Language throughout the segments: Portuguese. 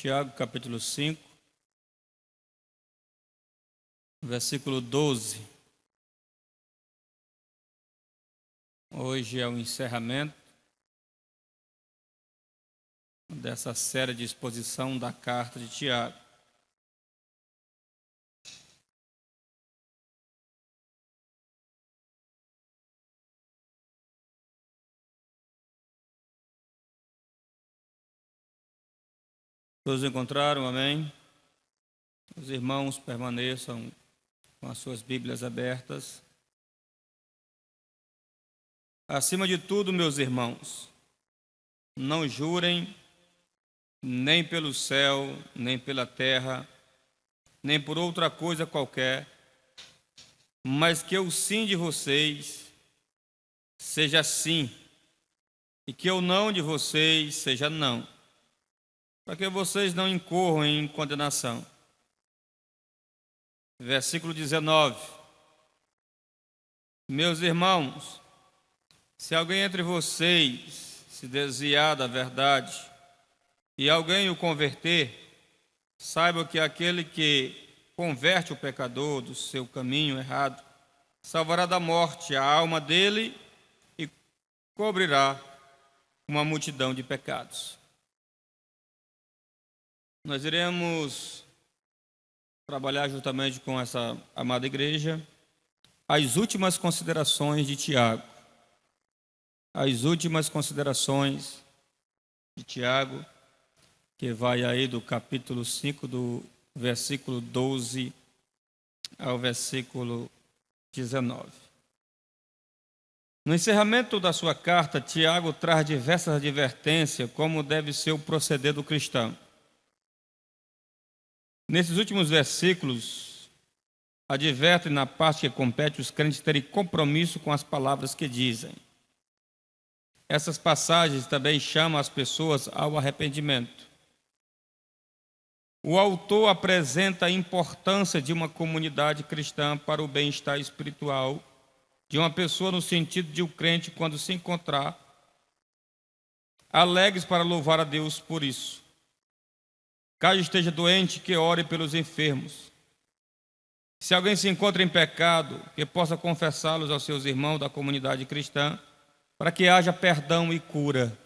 Tiago, capítulo 5, versículo 12. Hoje é o encerramento dessa série de exposição da carta de Tiago. Todos encontraram? Amém? Os irmãos permaneçam com as suas Bíblias abertas. Acima de tudo, meus irmãos, não jurem nem pelo céu, nem pela terra, nem por outra coisa qualquer, mas que o sim de vocês seja sim, e que o não de vocês seja não, para que vocês não incorram em condenação. Versículo 19. Meus irmãos, se alguém entre vocês se desviar da verdade e alguém o converter, saiba que aquele que converte o pecador do seu caminho errado salvará da morte a alma dele e cobrirá uma multidão de pecados. Nós iremos trabalhar juntamente com essa amada igreja as últimas considerações de Tiago. As últimas considerações de Tiago, que vai aí do capítulo 5, do versículo 12 ao versículo 19. No encerramento da sua carta, Tiago traz diversas advertências como deve ser o proceder do cristão. Nesses últimos versículos, adverte na parte que compete os crentes terem compromisso com as palavras que dizem. Essas passagens também chamam as pessoas ao arrependimento. O autor apresenta a importância de uma comunidade cristã para o bem-estar espiritual de uma pessoa no sentido de o crente, quando se encontrar, alegres para louvar a Deus por isso. Caso esteja doente, que ore pelos enfermos. Se alguém se encontra em pecado, que possa confessá-los aos seus irmãos da comunidade cristã, para que haja perdão e cura.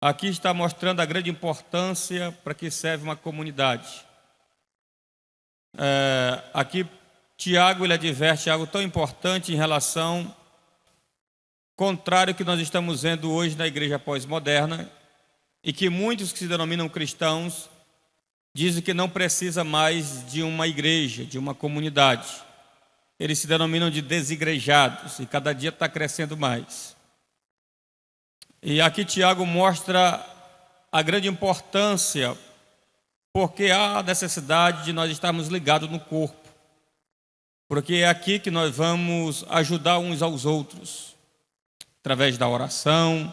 Aqui está mostrando a grande importância para que serve uma comunidade. Aqui Tiago ele adverte algo tão importante em relação contrário que nós estamos vendo hoje na igreja pós-moderna, e que muitos que se denominam cristãos dizem que não precisa mais de uma igreja, de uma comunidade. Eles se denominam de desigrejados e cada dia está crescendo mais. E aqui Tiago mostra a grande importância, porque há necessidade de nós estarmos ligados no corpo, porque é aqui que nós vamos ajudar uns aos outros, através da oração.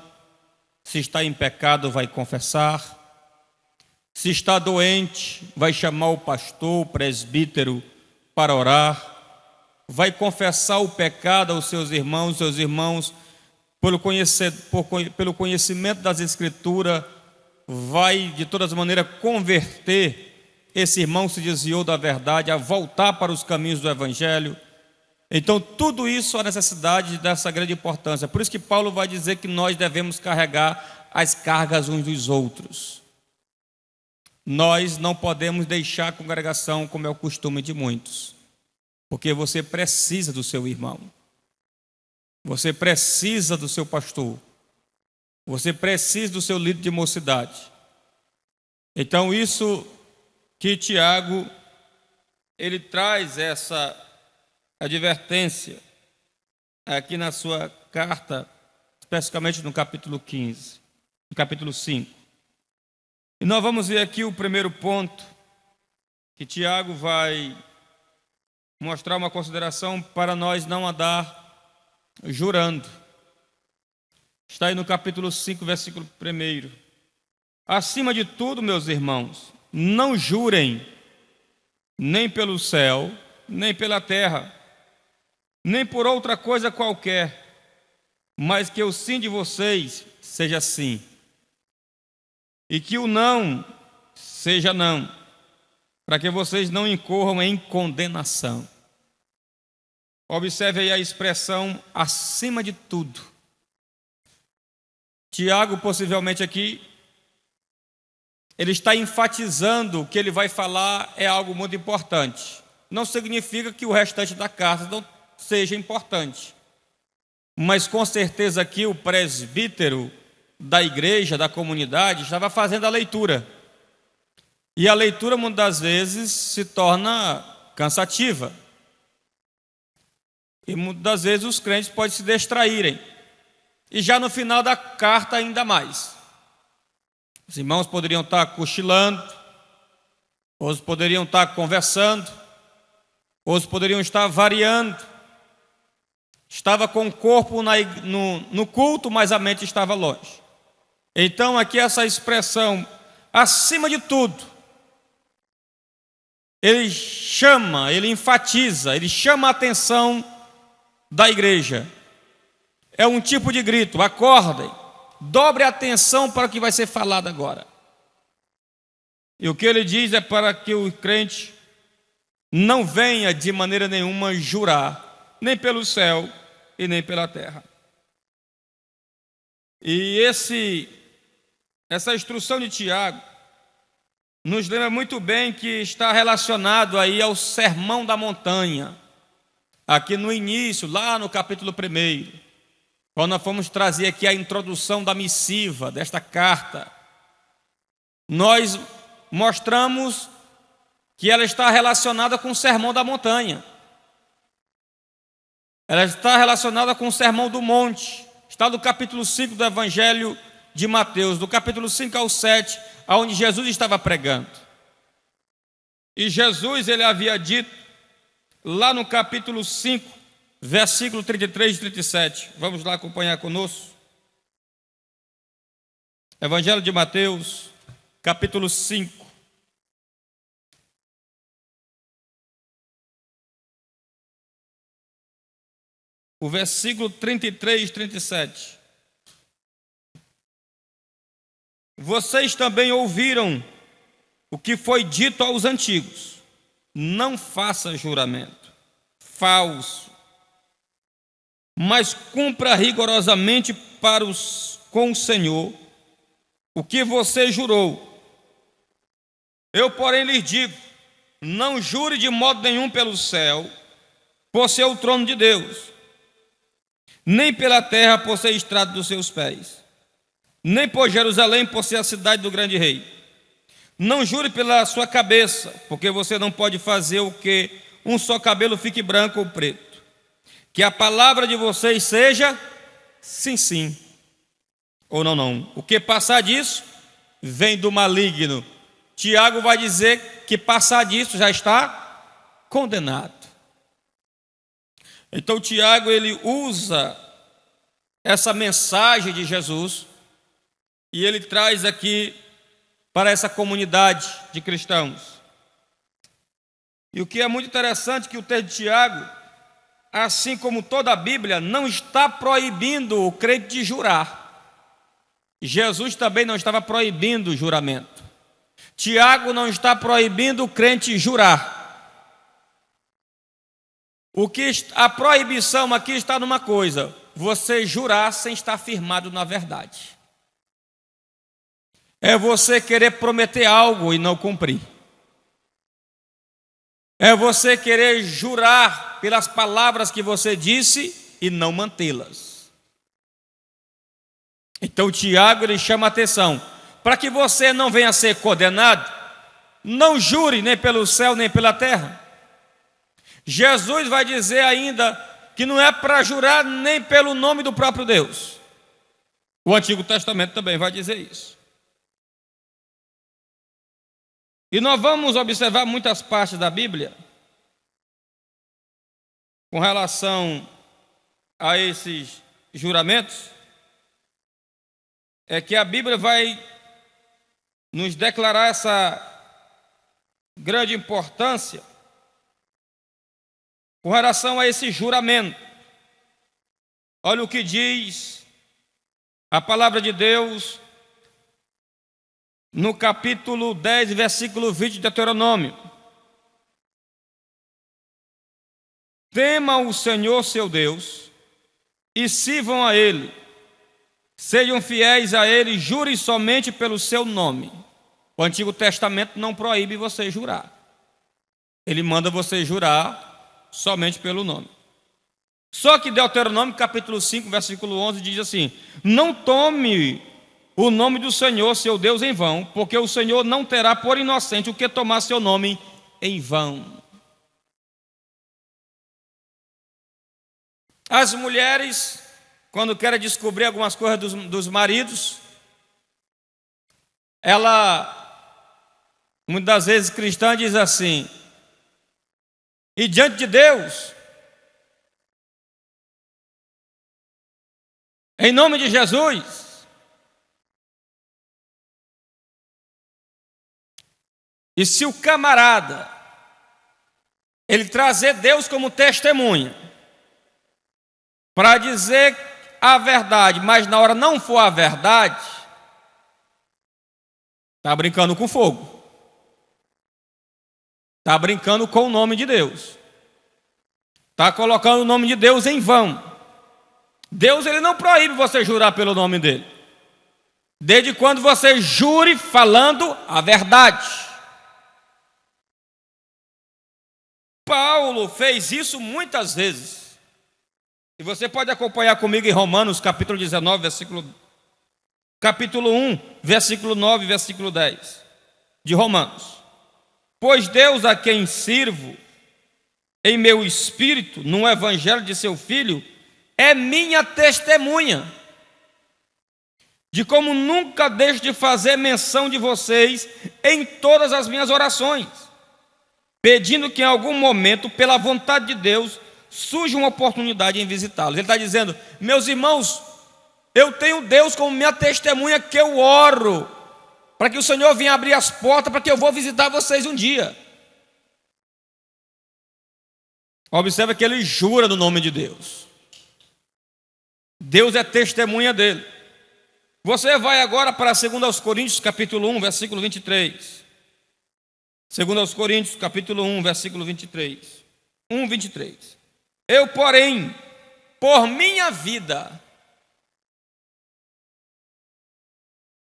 Se está em pecado, vai confessar. Se está doente, vai chamar o pastor, o presbítero, para orar. Vai confessar o pecado aos seus irmãos, pelo conhecimento das Escrituras, vai de todas as maneiras converter esse irmão que se desviou da verdade, a voltar para os caminhos do Evangelho. Então, tudo isso a necessidade dessa grande importância. Por isso que Paulo vai dizer que nós devemos carregar as cargas uns dos outros. Nós não podemos deixar a congregação como é o costume de muitos, porque você precisa do seu irmão, você precisa do seu pastor, você precisa do seu líder de mocidade. Então, isso que Tiago ele traz essa advertência aqui na sua carta, especificamente no capítulo 15, no capítulo 5. E nós vamos ver aqui o primeiro ponto, que Tiago vai mostrar uma consideração para nós não andar jurando. Está aí no capítulo 5, versículo 1. Acima de tudo, meus irmãos, não jurem nem pelo céu, nem pela terra, nem por outra coisa qualquer, mas que o sim de vocês seja sim, e que o não seja não, para que vocês não incorram em condenação. Observe aí a expressão acima de tudo. Tiago, possivelmente aqui, ele está enfatizando que ele vai falar é algo muito importante. Não significa que o restante da carta não seja importante, mas com certeza aqui o presbítero da igreja, da comunidade, estava fazendo a leitura. E a leitura, muitas das vezes, se torna cansativa. E muitas das vezes os crentes podem se distraírem. E já no final da carta, ainda mais. Os irmãos poderiam estar cochilando, outros poderiam estar conversando, outros poderiam estar variando. Estava com o corpo no culto, mas a mente estava longe. Então, aqui essa expressão, acima de tudo, ele chama, ele enfatiza, ele chama a atenção da igreja. É um tipo de grito: acordem, dobre a atenção para o que vai ser falado agora. E o que ele diz é para que o crente não venha de maneira nenhuma jurar, nem pelo céu e nem pela terra. E essa instrução de Tiago nos lembra muito bem que está relacionado aí ao Sermão da Montanha, aqui no início, lá no capítulo 1, quando nós fomos trazer aqui a introdução da missiva, desta carta, nós mostramos que ela está relacionada com o Sermão da Montanha. Ela está relacionada com o Sermão do Monte. Está no capítulo 5 do Evangelho de Mateus, do capítulo 5 ao 7, onde Jesus estava pregando. E Jesus, ele havia dito, lá no capítulo 5, versículo 33 e 37. Vamos lá acompanhar conosco. Evangelho de Mateus, capítulo 5. O versículo 33 e 37. Vocês também ouviram o que foi dito aos antigos: não faça juramento falso, mas cumpra rigorosamente com o Senhor o que você jurou. Eu, porém, lhes digo: não jure de modo nenhum pelo céu, por ser o trono de Deus, nem pela terra, por ser estrado dos seus pés, nem por Jerusalém, por ser a cidade do grande rei. Não jure pela sua cabeça, porque você não pode fazer o que um só cabelo fique branco ou preto. Que a palavra de vocês seja sim, sim, ou não, não. O que passar disso vem do maligno. Tiago vai dizer que passar disso já está condenado. Então Tiago, ele usa essa mensagem de Jesus e ele traz aqui para essa comunidade de cristãos. E o que é muito interessante é que o texto de Tiago, assim como toda a Bíblia, não está proibindo o crente de jurar. Jesus também não estava proibindo o juramento. Tiago não está proibindo o crente jurar. A proibição aqui está numa coisa: você jurar sem estar firmado na verdade. É você querer prometer algo e não cumprir. É você querer jurar pelas palavras que você disse e não mantê-las. Então Tiago, ele chama a atenção: para que você não venha a ser condenado, não jure nem pelo céu nem pela terra. Jesus vai dizer ainda que não é para jurar nem pelo nome do próprio Deus. O Antigo Testamento também vai dizer isso. E nós vamos observar muitas partes da Bíblia com relação a esses juramentos, é que a Bíblia vai nos declarar essa grande importância com relação a esse juramento. Olha o que diz a palavra de Deus no capítulo 10, versículo 20 de Deuteronômio. Temam o Senhor seu Deus e sirvam a Ele. Sejam fiéis a Ele, jurem somente pelo seu nome. O Antigo Testamento não proíbe você jurar. Ele manda você jurar somente pelo nome. Só que Deuteronômio capítulo 5, versículo 11 diz assim: não tome o nome do Senhor seu Deus em vão, porque o Senhor não terá por inocente o que tomar seu nome em vão. As mulheres, quando querem descobrir algumas coisas dos maridos, ela, muitas das vezes cristã, diz assim: e diante de Deus, em nome de Jesus, e se o camarada ele trazer Deus como testemunha para dizer a verdade, mas na hora não for a verdade, está brincando com fogo, está brincando com o nome de Deus, está colocando o nome de Deus em vão. Deus ele não proíbe você jurar pelo nome dele, desde quando você jure falando a verdade. Paulo fez isso muitas vezes. E você pode acompanhar comigo em Romanos capítulo 19, capítulo 1, versículo 9 e versículo 10 de Romanos. Pois Deus, a quem sirvo em meu espírito, no evangelho de seu Filho, é minha testemunha, de como nunca deixo de fazer menção de vocês em todas as minhas orações, pedindo que em algum momento, pela vontade de Deus, surge uma oportunidade em visitá-los. Ele está dizendo: meus irmãos, eu tenho Deus como minha testemunha, que eu oro para que o Senhor venha abrir as portas, para que eu vou visitar vocês um dia. Observa que ele jura no nome de Deus. Deus é testemunha dele. Você vai agora para 2 Coríntios capítulo 1, versículo 23. 2 Coríntios capítulo 1, versículo 23. 1, 23. Eu, porém, por minha vida,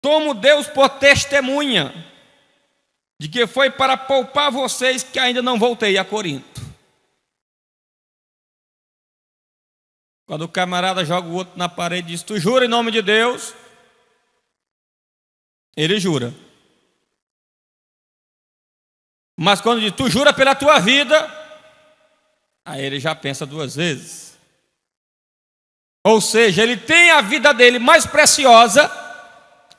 tomo Deus por testemunha, de que foi para poupar vocês que ainda não voltei a Corinto. Quando o camarada joga o outro na parede e diz: tu jura em nome de Deus? Ele jura. Mas quando diz: tu jura pela tua vida, aí ele já pensa duas vezes. Ou seja, ele tem a vida dele mais preciosa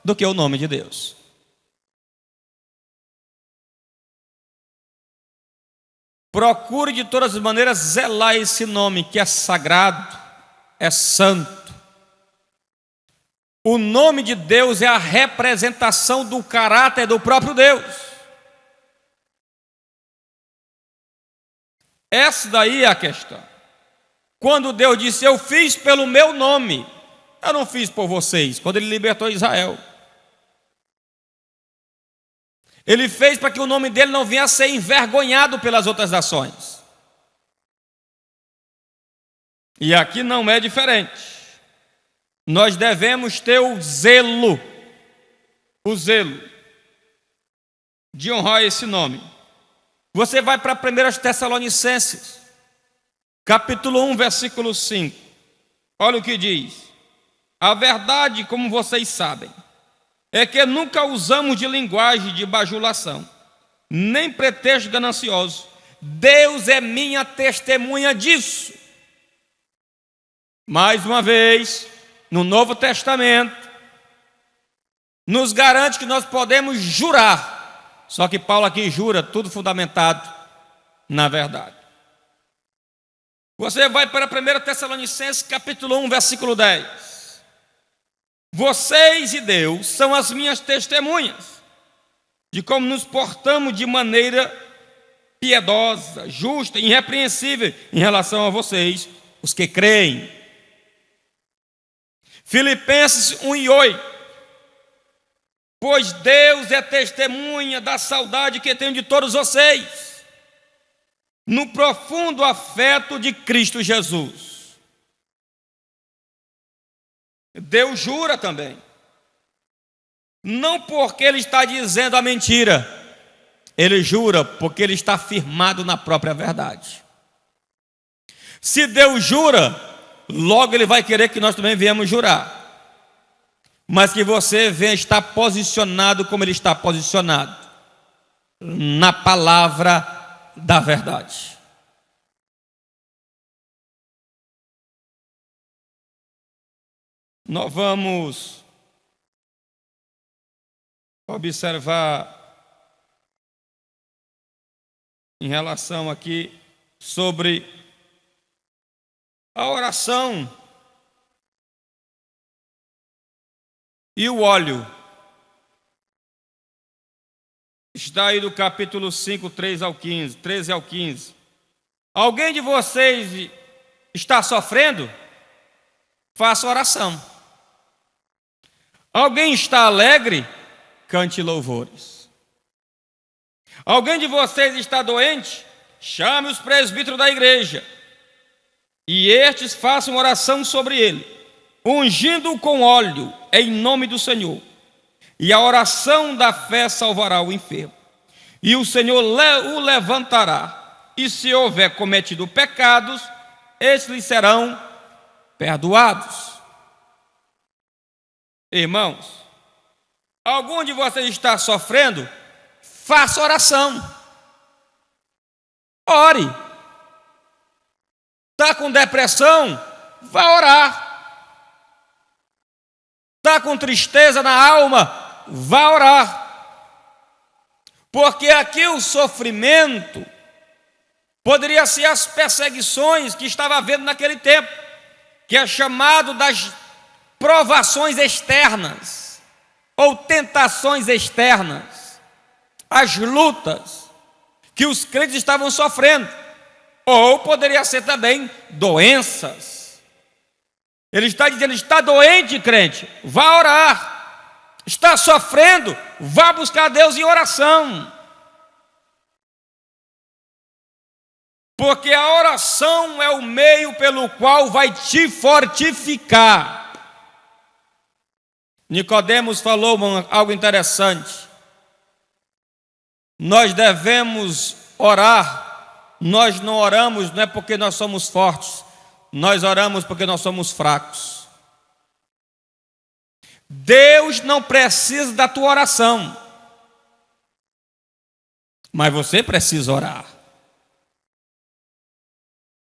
do que o nome de Deus. Procure de todas as maneiras zelar esse nome que é sagrado, é santo. O nome de Deus é a representação do caráter do próprio Deus. Essa daí é a questão. Quando Deus disse: eu fiz pelo meu nome, eu não fiz por vocês. Quando ele libertou Israel, ele fez para que o nome dele não venha a ser envergonhado pelas outras nações. E aqui não é diferente. Nós devemos ter o zelo de honrar esse nome. Você vai para 1 Tessalonicenses, capítulo 1, versículo 5. Olha o que diz: a verdade, como vocês sabem, é que nunca usamos de linguagem de bajulação, nem pretexto ganancioso. Deus é minha testemunha disso. Mais uma vez, no Novo Testamento, nos garante que nós podemos jurar. Só que Paulo aqui jura tudo fundamentado na verdade. Você vai para 1 Tessalonicenses capítulo 1, versículo 10. Vocês e Deus são as minhas testemunhas de como nos portamos de maneira piedosa, justa, irrepreensível em relação a vocês, os que creem. Filipenses 1:8. pois Deus é testemunha da saudade que tenho de todos vocês, no profundo afeto de Cristo Jesus. Deus jura também, não porque Ele está dizendo a mentira, Ele jura porque Ele está firmado na própria verdade. Se Deus jura, logo Ele vai querer que nós também venhamos jurar, mas que você venha estar posicionado como Ele está posicionado, na palavra da verdade. Nós vamos observar em relação aqui sobre a oração e o óleo. Está aí do capítulo 5, 13 ao 15. Alguém de vocês está sofrendo? Faça oração. Alguém está alegre? Cante louvores. Alguém de vocês está doente? Chame os presbíteros da igreja, e estes façam oração sobre ele, ungindo-o com óleo, em nome do Senhor. E a oração da fé salvará o enfermo, e o Senhor o levantará. E se houver cometido pecados, estes lhe serão perdoados. Irmãos, algum de vocês está sofrendo? Faça oração. Ore. Está com depressão? Vá orar. Está com tristeza na alma? Vá orar. Porque aqui o sofrimento poderia ser as perseguições que estava havendo naquele tempo, que é chamado das provações externas, ou tentações externas, as lutas que os crentes estavam sofrendo, ou poderia ser também doenças. Ele está dizendo: está doente, crente, vá orar. Está sofrendo, vá buscar Deus em oração. Porque a oração é o meio pelo qual vai te fortificar. Nicodemos falou algo interessante. Nós devemos orar. Nós não oramos não é porque nós somos fortes, nós oramos porque nós somos fracos. Deus não precisa da tua oração, mas você precisa orar.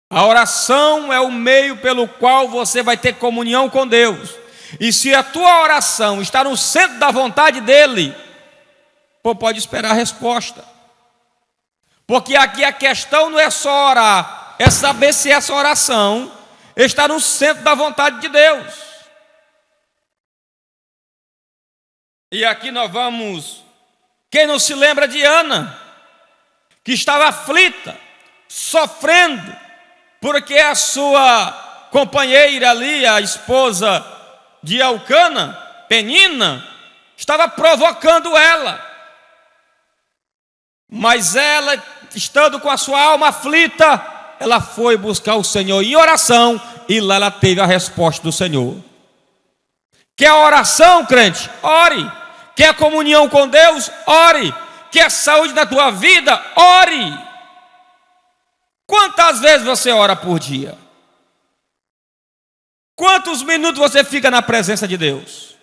A oração é o meio pelo qual você vai ter comunhão com Deus. E se a tua oração está no centro da vontade dEle, pode esperar a resposta. Porque aqui a questão não é só orar, é saber se essa oração está no centro da vontade de Deus. E aqui nós vamos... Quem não se lembra de Ana, que estava aflita, sofrendo, porque a sua companheira ali, a esposa de Elcana, Penina, estava provocando ela. Mas ela, estando com a sua alma aflita, ela foi buscar o Senhor em oração, e lá ela teve a resposta do Senhor. Quer oração, crente? Ore. Quer comunhão com Deus? Ore. Quer saúde na tua vida? Ore. Quantas vezes você ora por dia? Quantos minutos você fica na presença de Deus?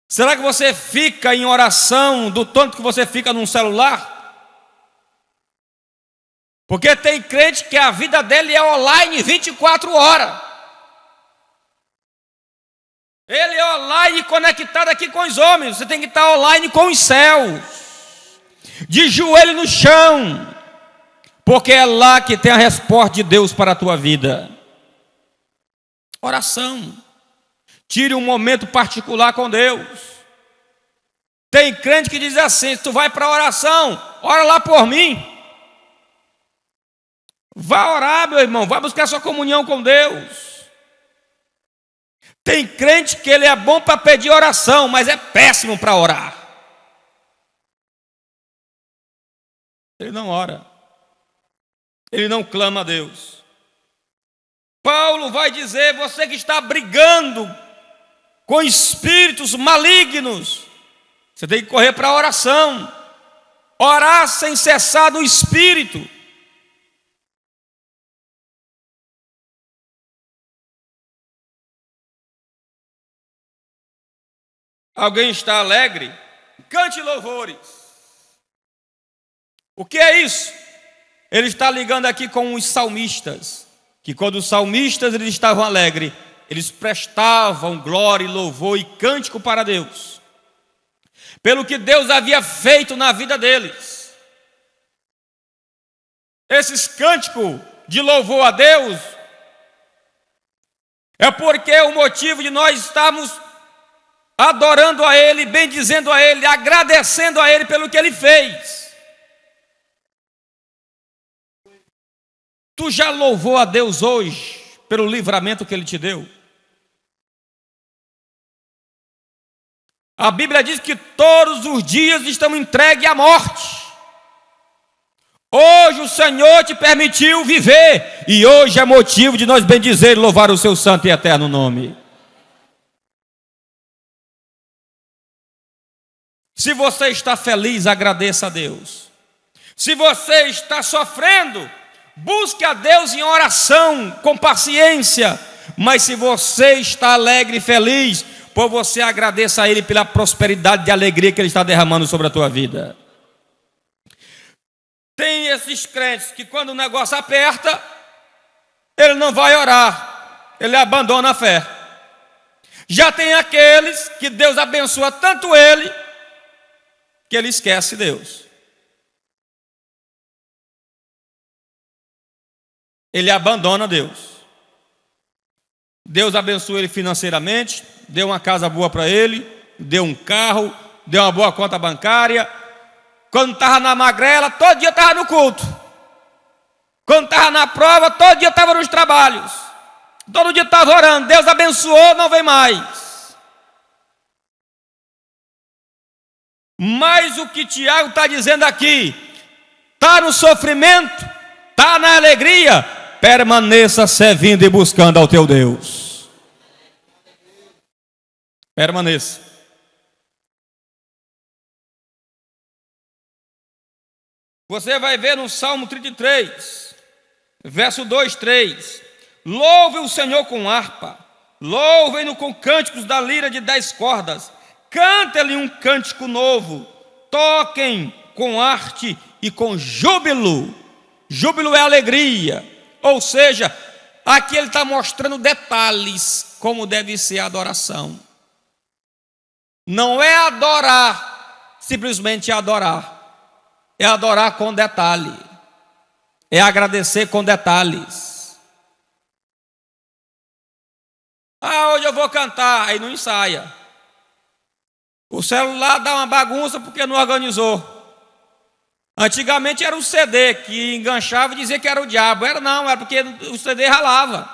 Será que você fica em oração do tanto que você fica num celular? Porque tem crente que a vida dele é online 24 horas. Ele é online conectado aqui com os homens. Você tem que estar online com os céus, de joelho no chão, porque é lá que tem a resposta de Deus para a tua vida. Oração. Tire um momento particular com Deus. Tem crente que diz assim: se tu vai para a oração, ora lá por mim. Vá orar, meu irmão, vá buscar sua comunhão com Deus. Tem crente que ele é bom para pedir oração, mas é péssimo para orar. Ele não ora. Ele não clama a Deus. Paulo vai dizer: você que está brigando com espíritos malignos, você tem que correr para a oração. Orar sem cessar no espírito. Alguém está alegre? Cante louvores. O que é isso? Ele está ligando aqui com os salmistas, que quando os salmistas eles estavam alegres, eles prestavam glória e louvor e cântico para Deus, pelo que Deus havia feito na vida deles. Esses cânticos de louvor a Deus é porque é o motivo de nós estarmos adorando a Ele, bendizendo a Ele, agradecendo a Ele pelo que Ele fez. Tu já louvou a Deus hoje pelo livramento que Ele te deu? A Bíblia diz que todos os dias estão entregues à morte. Hoje o Senhor te permitiu viver, e hoje é motivo de nós bendizer e louvar o seu santo e eterno nome. Se você está feliz, agradeça a Deus. Se você está sofrendo, busque a Deus em oração, com paciência. Mas se você está alegre e feliz, por você agradeça a Ele pela prosperidade e alegria que Ele está derramando sobre a tua vida. Tem esses crentes que quando o negócio aperta, ele não vai orar, ele abandona a fé. Já tem aqueles que Deus abençoa tanto ele, que ele esquece Deus. Ele abandona Deus. Deus abençoa ele financeiramente, deu uma casa boa para ele, deu um carro, deu uma boa conta bancária. Quando estava na magrela, todo dia estava no culto. Quando estava na prova, todo dia estava nos trabalhos. Todo dia estava orando. Deus abençoou, não vem mais. Mas o que Tiago está dizendo aqui, está no sofrimento, está na alegria, permaneça servindo e buscando ao teu Deus. Permaneça. Você vai ver no Salmo 33, verso 2, 3. Louve o Senhor com harpa, louvem-no com cânticos da lira de 10 cordas, cante-lhe um cântico novo, toquem com arte e com júbilo. Júbilo é alegria, ou seja, aqui ele está mostrando detalhes como deve ser a adoração. Não é adorar, simplesmente adorar. É adorar com detalhe. É agradecer com detalhes. Ah, hoje eu vou cantar, aí não ensaia. O celular dá uma bagunça porque não organizou. Antigamente era o CD que enganchava e dizia que era o diabo. Era porque o CD ralava.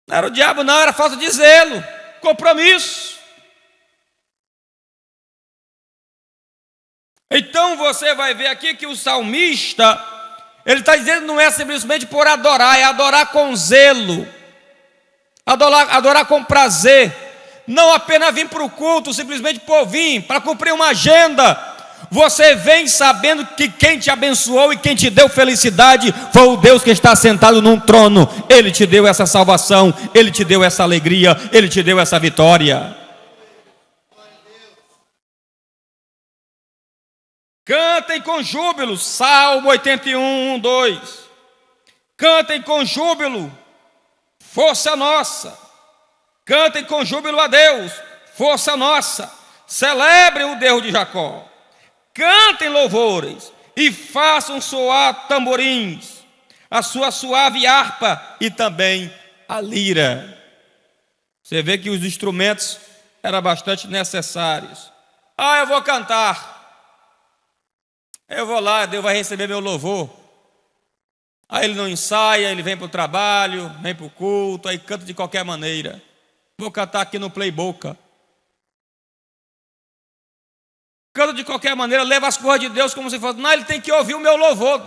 Não era o diabo não, era falta de zelo, compromisso. Então você vai ver aqui que o salmista, ele está dizendo que não é simplesmente por adorar, é adorar com zelo, adorar com prazer, não apenas vir para o culto, simplesmente por vir, para cumprir uma agenda. Você vem sabendo que quem te abençoou e quem te deu felicidade foi o Deus que está sentado num trono. Ele te deu essa salvação, Ele te deu essa alegria, Ele te deu essa vitória. Cantem com júbilo, Salmo 81, 2. Cantem com júbilo, força nossa. Cantem com júbilo a Deus, força nossa. Celebrem o Deus de Jacó. Cantem louvores e façam soar tamborins, a sua suave harpa e também a lira. Você vê que os instrumentos eram bastante necessários. Ah, eu vou cantar. Eu vou lá, Deus vai receber meu louvor. Aí ele não ensaia, ele vem para o trabalho, vem para o culto, aí canta de qualquer maneira. Vou cantar aqui no Playboca. Canta de qualquer maneira, leva as coisas de Deus como se fosse. Não, ele tem que ouvir o meu louvor.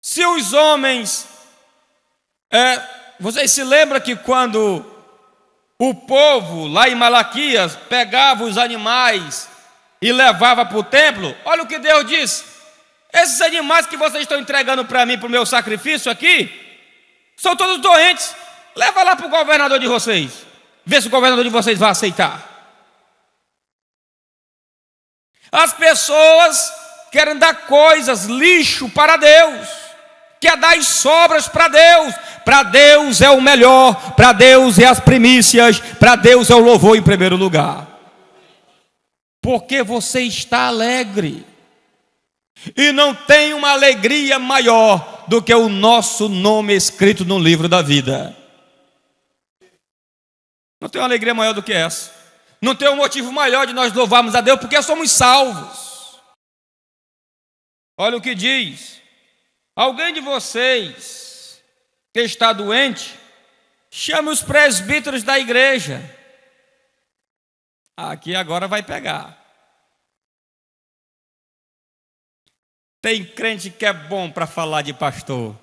Se os homens... vocês se lembram que quando o povo, lá em Malaquias, pegava os animais e levava para o templo, olha o que Deus disse: esses animais que vocês estão entregando para mim, para o meu sacrifício aqui, são todos doentes. Leva lá para o governador de vocês, vê se o governador de vocês vai aceitar. As pessoas querem dar coisas, lixo para Deus, quer dar as sobras para Deus. Para Deus é o melhor, para Deus é as primícias, para Deus é o louvor em primeiro lugar. Porque você está alegre, e não tem uma alegria maior do que o nosso nome escrito no livro da vida. Não tem uma alegria maior do que essa. Não tem um motivo maior de nós louvarmos a Deus, porque somos salvos. Olha o que diz: alguém de vocês que está doente, chame os presbíteros da igreja. Aqui agora vai pegar. Tem crente que é bom para falar de pastor.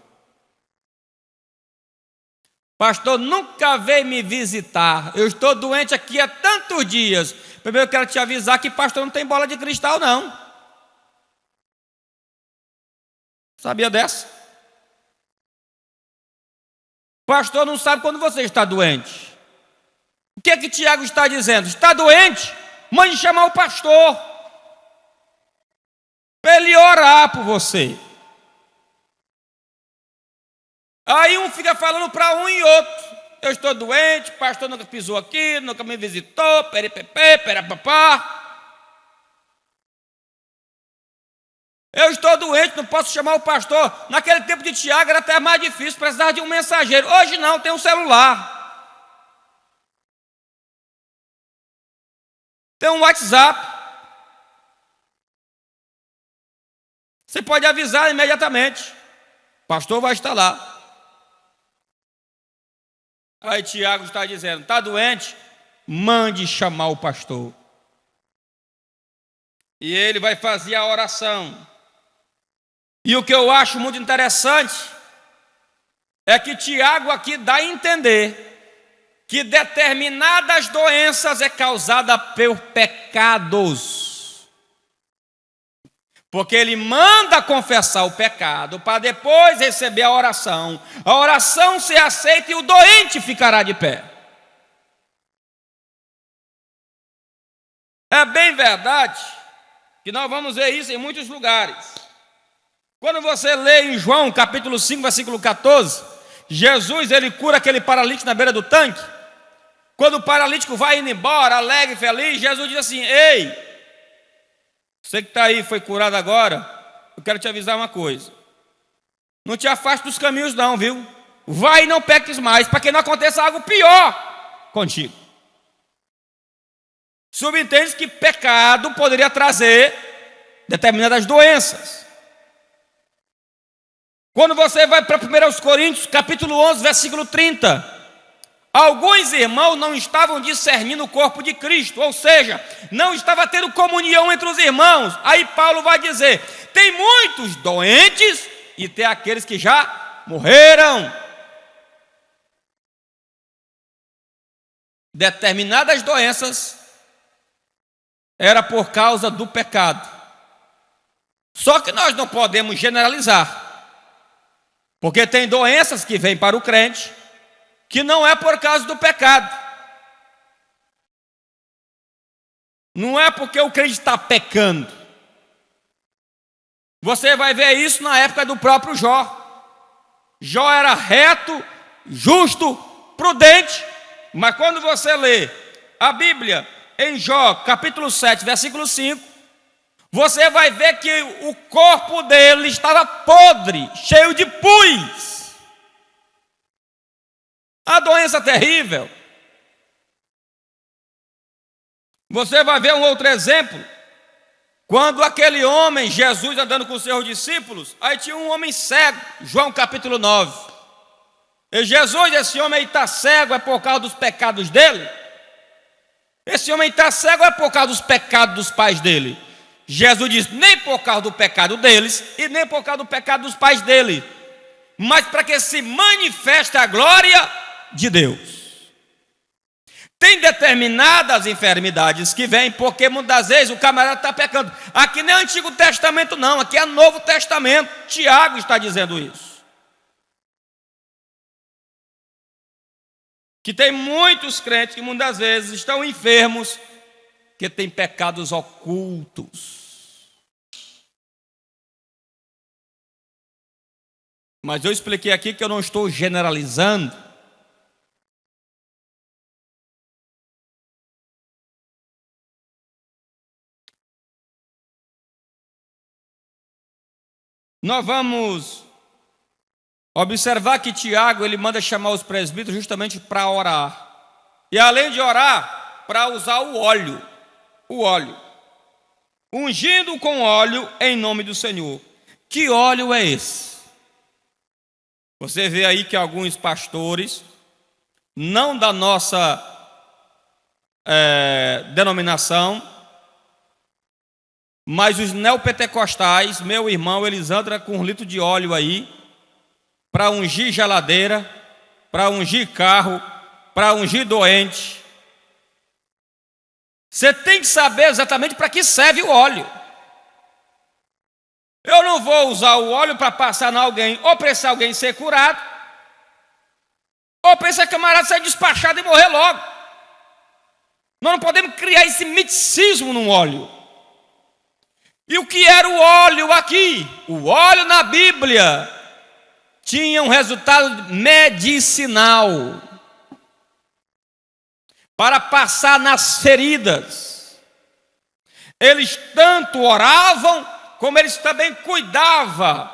Pastor nunca veio me visitar. Eu estou doente aqui há tantos dias. Primeiro eu quero te avisar que pastor não tem bola de cristal, não. Sabia dessa? Pastor não sabe quando você está doente. O que é que Tiago está dizendo? Está doente? Mande chamar o pastor para ele orar por você. Aí um fica falando para um e outro: eu estou doente, pastor nunca pisou aqui, nunca me visitou, peripepê, perapapá. Eu estou doente, não posso chamar o pastor. Naquele tempo de Tiago era até mais difícil, precisava de um mensageiro. Hoje não, tem um celular, tem um WhatsApp. Você pode avisar imediatamente: o pastor vai estar lá. Aí Tiago está dizendo: está doente? Mande chamar o pastor. E ele vai fazer a oração. E o que eu acho muito interessante é que Tiago aqui dá a entender que determinadas doenças é causada por pecados. Porque ele manda confessar o pecado para depois receber a oração. A oração ser aceita e o doente ficará de pé. É bem verdade que nós vamos ver isso em muitos lugares. Quando você lê em João capítulo 5, versículo 14, Jesus ele cura aquele paralítico na beira do tanque. Quando o paralítico vai indo embora, alegre e feliz, Jesus diz assim: ei, você que está aí, foi curado agora, eu quero te avisar uma coisa. Não te afaste dos caminhos não, viu? Vai e não peques mais, para que não aconteça algo pior contigo. Subentende que pecado poderia trazer determinadas doenças. Quando você vai para 1 Coríntios, capítulo 11, versículo 30, alguns irmãos não estavam discernindo o corpo de Cristo, ou seja, não estava tendo comunhão entre os irmãos. Aí Paulo vai dizer: tem muitos doentes e tem aqueles que já morreram. Determinadas doenças era por causa do pecado. Só que nós não podemos generalizar, porque tem doenças que vêm para o crente que não é por causa do pecado. Não é porque o crente está pecando. Você vai ver isso na época do próprio Jó. Jó era reto, justo, prudente. Mas quando você lê a Bíblia em Jó, capítulo 7, versículo 5, você vai ver que o corpo dele estava podre, cheio de pus. A doença terrível. Você vai ver um outro exemplo. Quando aquele homem, Jesus andando com os seus discípulos, aí tinha um homem cego, João capítulo 9. E Jesus, esse homem aí está cego, é por causa dos pecados dele? Esse homem está cego é por causa dos pecados dos pais dele? Jesus diz, nem por causa do pecado deles e nem por causa do pecado dos pais dele, mas para que se manifeste a glória de Deus. Tem determinadas enfermidades que vêm porque muitas vezes o camarada está pecando. Aqui não é Antigo Testamento não, aqui é Novo Testamento. Tiago está dizendo isso. Que tem muitos crentes que muitas vezes estão enfermos, que têm pecados ocultos. Mas eu expliquei aqui que eu não estou generalizando. Nós vamos observar que Tiago, ele manda chamar os presbíteros justamente para orar. E além de orar, para usar o óleo. Ungindo com óleo em nome do Senhor. Que óleo é esse? Você vê aí que alguns pastores, não da nossa denominação, mas os neopentecostais, meu irmão, eles andam com um litro de óleo aí, para ungir geladeira, para ungir carro, para ungir doente. Você tem que saber exatamente para que serve o óleo. Eu não vou usar o óleo para passar em alguém, ou para esse alguém ser curado, ou para esse camarada ser despachado e morrer logo. Nós não podemos criar esse miticismo no óleo. E o que era o óleo aqui? O óleo na Bíblia tinha um resultado medicinal para passar nas feridas. Eles tanto oravam, como eles também cuidavam,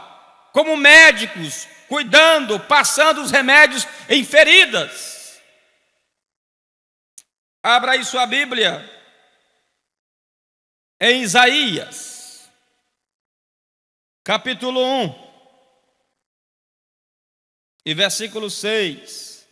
como médicos, cuidando, passando os remédios em feridas. Abra aí sua Bíblia em Isaías. Capítulo 1 e versículo 6.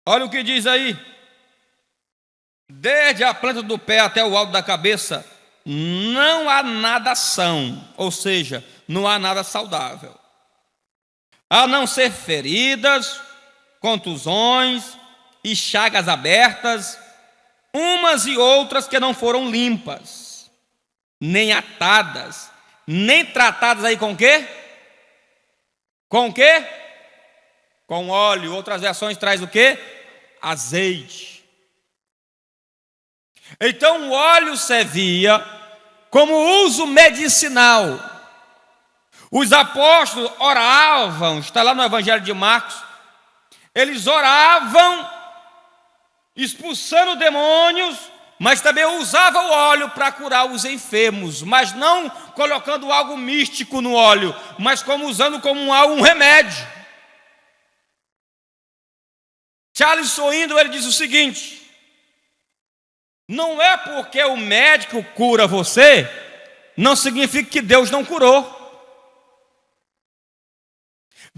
Olha o que diz aí. Desde a planta do pé até o alto da cabeça, não há nada são, ou seja, não há nada saudável, a não ser feridas, contusões e chagas abertas, umas e outras que não foram limpas, nem atadas, nem tratadas aí com quê? Com quê? Com óleo. Outras versões traz o quê? Azeite. Então o óleo servia como uso medicinal. Os apóstolos oravam, está lá no Evangelho de Marcos, eles oravam expulsando demônios, mas também usavam o óleo para curar os enfermos, mas não colocando algo místico no óleo, mas usando como um remédio. Charles Swindoll, ele diz o seguinte: não é porque o médico cura você, não significa que Deus não curou.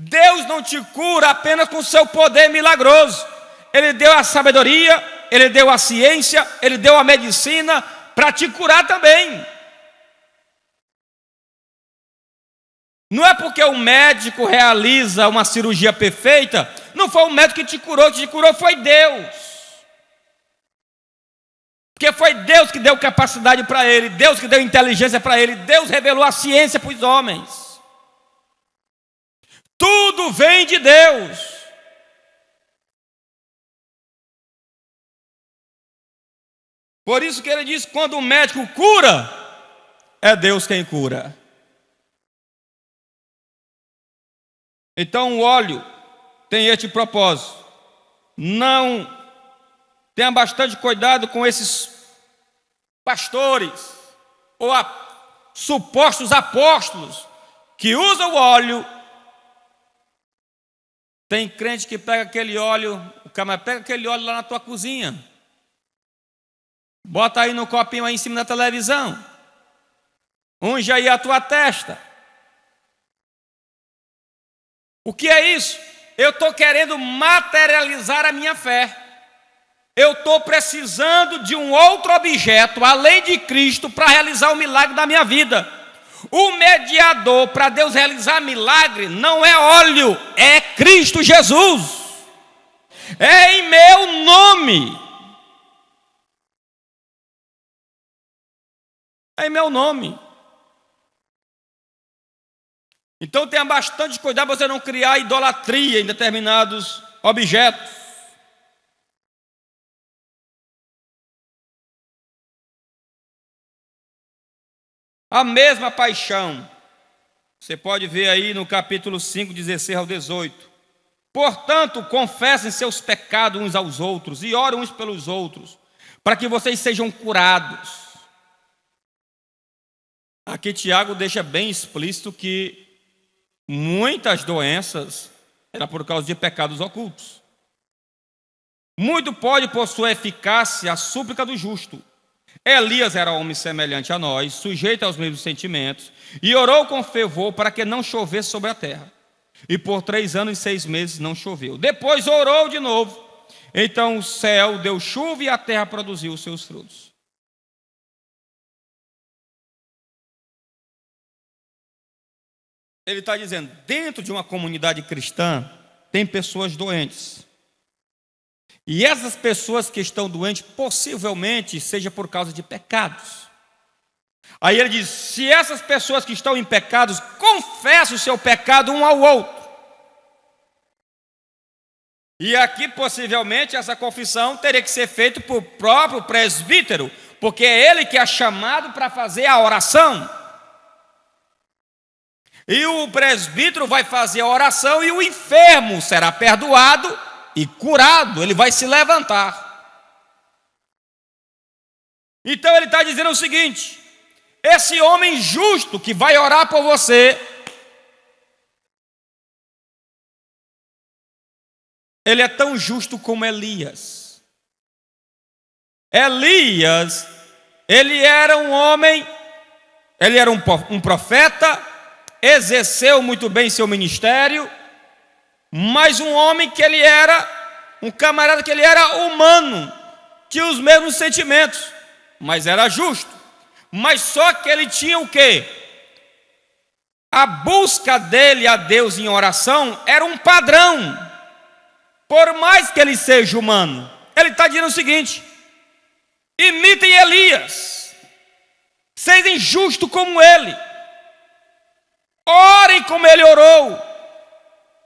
Deus não te cura apenas com seu poder milagroso. Ele deu a sabedoria, Ele deu a ciência, Ele deu a medicina para te curar também. Não é porque o médico realiza uma cirurgia perfeita, não foi o médico que te curou foi Deus. Porque foi Deus que deu capacidade para ele, Deus que deu inteligência para ele, Deus revelou a ciência para os homens. Tudo vem de Deus. Por isso que ele diz, quando o médico cura, é Deus quem cura. Então o óleo tem este propósito. Não tenha bastante cuidado com esses pastores ou supostos apóstolos que usa o óleo. Tem crente que pega aquele óleo, o camarada pega aquele óleo lá na tua cozinha, bota aí no copinho aí em cima da televisão, unge aí a tua testa. O que é isso? Eu estou querendo materializar a minha fé. Eu estou precisando de um outro objeto, além de Cristo, para realizar o milagre da minha vida. O mediador para Deus realizar milagre não é óleo, é Cristo Jesus. É em meu nome. É em meu nome. Então tenha bastante cuidado para você não criar idolatria em determinados objetos. A mesma paixão, você pode ver aí no capítulo 5, 16 ao 18. Portanto, confessem seus pecados uns aos outros e orem uns pelos outros, para que vocês sejam curados. Aqui Tiago deixa bem explícito que muitas doenças eram por causa de pecados ocultos. Muito pode por sua eficácia a súplica do justo. Elias era homem semelhante a nós, sujeito aos mesmos sentimentos, e orou com fervor para que não chovesse sobre a terra. E por 3 anos e 6 meses não choveu. Depois orou de novo. Então o céu deu chuva e a terra produziu os seus frutos. Ele está dizendo, dentro de uma comunidade cristã, tem pessoas doentes. E essas pessoas que estão doentes, possivelmente seja por causa de pecados. Aí ele diz, se essas pessoas que estão em pecados, confessem o seu pecado um ao outro. E aqui, possivelmente, essa confissão teria que ser feita por próprio presbítero, porque é ele que é chamado para fazer a oração. E o presbítero vai fazer a oração e o enfermo será perdoado e curado, ele vai se levantar. Então ele está dizendo o seguinte, esse homem justo que vai orar por você, ele é tão justo como Elias. Elias, ele era um homem, ele era um profeta, exerceu muito bem seu ministério, mas um homem que ele era, um camarada que ele era humano, tinha os mesmos sentimentos, mas era justo. Mas só que ele tinha o quê? A busca dele a Deus em oração era um padrão. Por mais que ele seja humano, ele está dizendo o seguinte, imitem Elias, sejam justos como ele, orem como ele orou,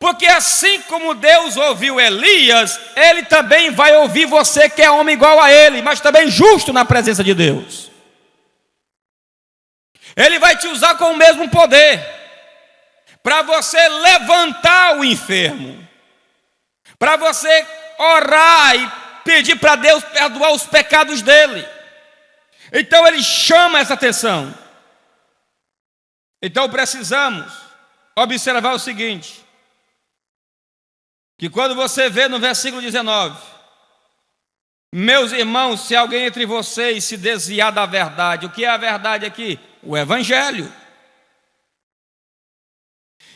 porque assim como Deus ouviu Elias, ele também vai ouvir você que é homem igual a ele, mas também justo na presença de Deus. Ele vai te usar com o mesmo poder, para você levantar o enfermo, para você orar e pedir para Deus perdoar os pecados dele. Então ele chama essa atenção. Então precisamos observar o seguinte, que quando você vê no versículo 19, meus irmãos, se alguém entre vocês se desviar da verdade, o que é a verdade aqui? O Evangelho.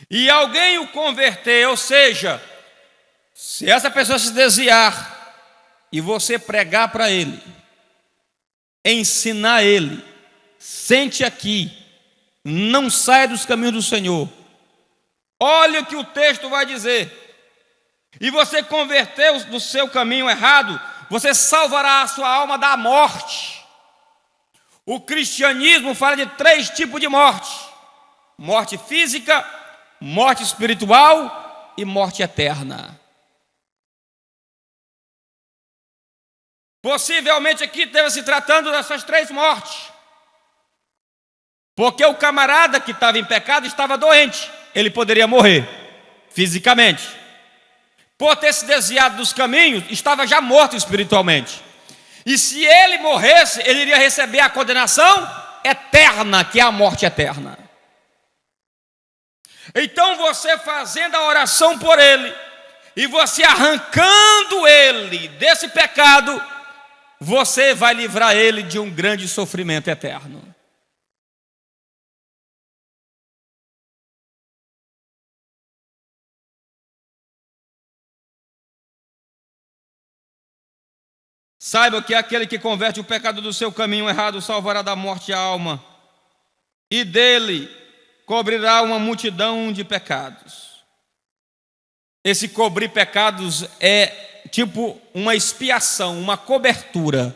E alguém o converter, ou seja, se essa pessoa se desviar e você pregar para ele, ensinar ele, sente aqui, não saia dos caminhos do Senhor. Olha o que o texto vai dizer. E você converteu do seu caminho errado, você salvará a sua alma da morte. O cristianismo fala de 3 tipos de morte: morte física, morte espiritual e morte eterna. Possivelmente aqui estava se tratando dessas 3 mortes, porque o camarada que estava em pecado estava doente, ele poderia morrer fisicamente. Por ter se desviado dos caminhos, estava já morto espiritualmente. E se ele morresse, ele iria receber a condenação eterna, que é a morte eterna. Então você fazendo a oração por ele, e você arrancando ele desse pecado, você vai livrar ele de um grande sofrimento eterno. Saiba que aquele que converte o pecado do seu caminho errado salvará da morte a alma, e dele cobrirá uma multidão de pecados. Esse cobrir pecados é tipo uma expiação, uma cobertura.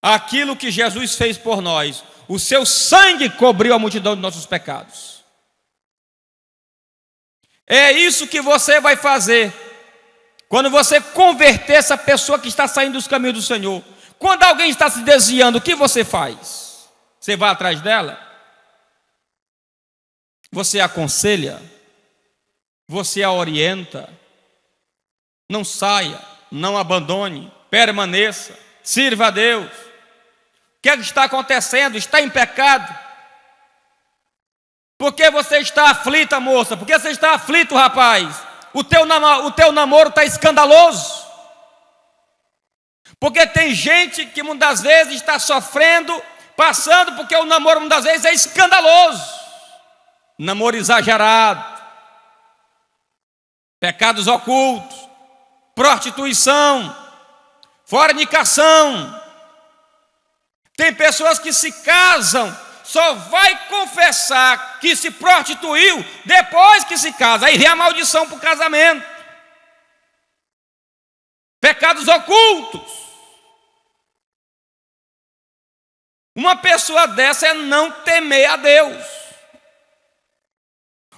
Aquilo que Jesus fez por nós, o seu sangue cobriu a multidão de nossos pecados. É isso que você vai fazer quando você converter essa pessoa que está saindo dos caminhos do Senhor. Quando alguém está se desviando, o que você faz? Você vai atrás dela? Você a aconselha? Você a orienta? Não saia, não abandone, permaneça, sirva a Deus. O que é que está acontecendo? Está em pecado? Por que você está aflita, moça? Por que você está aflito, rapaz? O teu namoro está escandaloso. Porque tem gente que muitas vezes está sofrendo, passando, porque o namoro muitas vezes é escandaloso. Namoro exagerado, pecados ocultos, prostituição, fornicação. Tem pessoas que se casam, só vai confessar que se prostituiu depois que se casa. Aí vem a maldição para o casamento. Pecados ocultos. Uma pessoa dessa é não temer a Deus.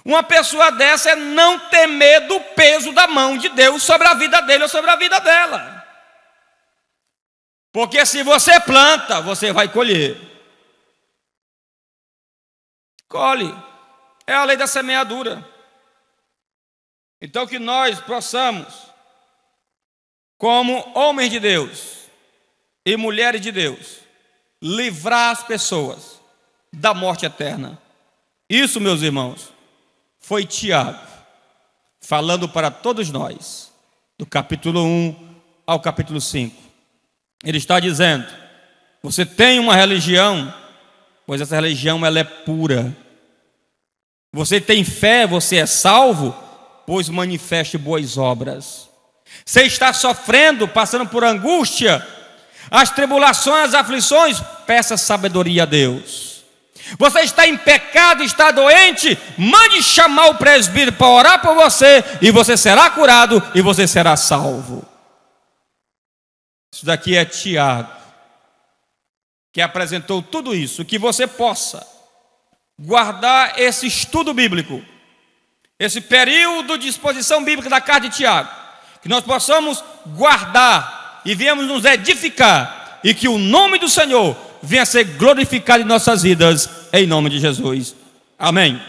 Uma pessoa dessa é não temer do peso da mão de Deus sobre a vida dele ou sobre a vida dela. Porque se você planta, você vai colher. Colhe, é a lei da semeadura. Então que nós possamos, como homens de Deus e mulheres de Deus, livrar as pessoas da morte eterna. Isso, meus irmãos, foi Tiago falando para todos nós, do capítulo 1 ao capítulo 5. Ele está dizendo: você tem uma religião, pois essa religião ela é pura. Você tem fé, você é salvo, pois manifeste boas obras. Você está sofrendo, passando por angústia, as tribulações, as aflições, peça sabedoria a Deus. Você está em pecado, está doente, mande chamar o presbítero para orar por você, e você será curado, e você será salvo. Isso daqui é Tiago, que apresentou tudo isso, que você possa guardar esse estudo bíblico, esse período de exposição bíblica da carta de Tiago, que nós possamos guardar e viemos nos edificar, e que o nome do Senhor venha a ser glorificado em nossas vidas, em nome de Jesus. Amém.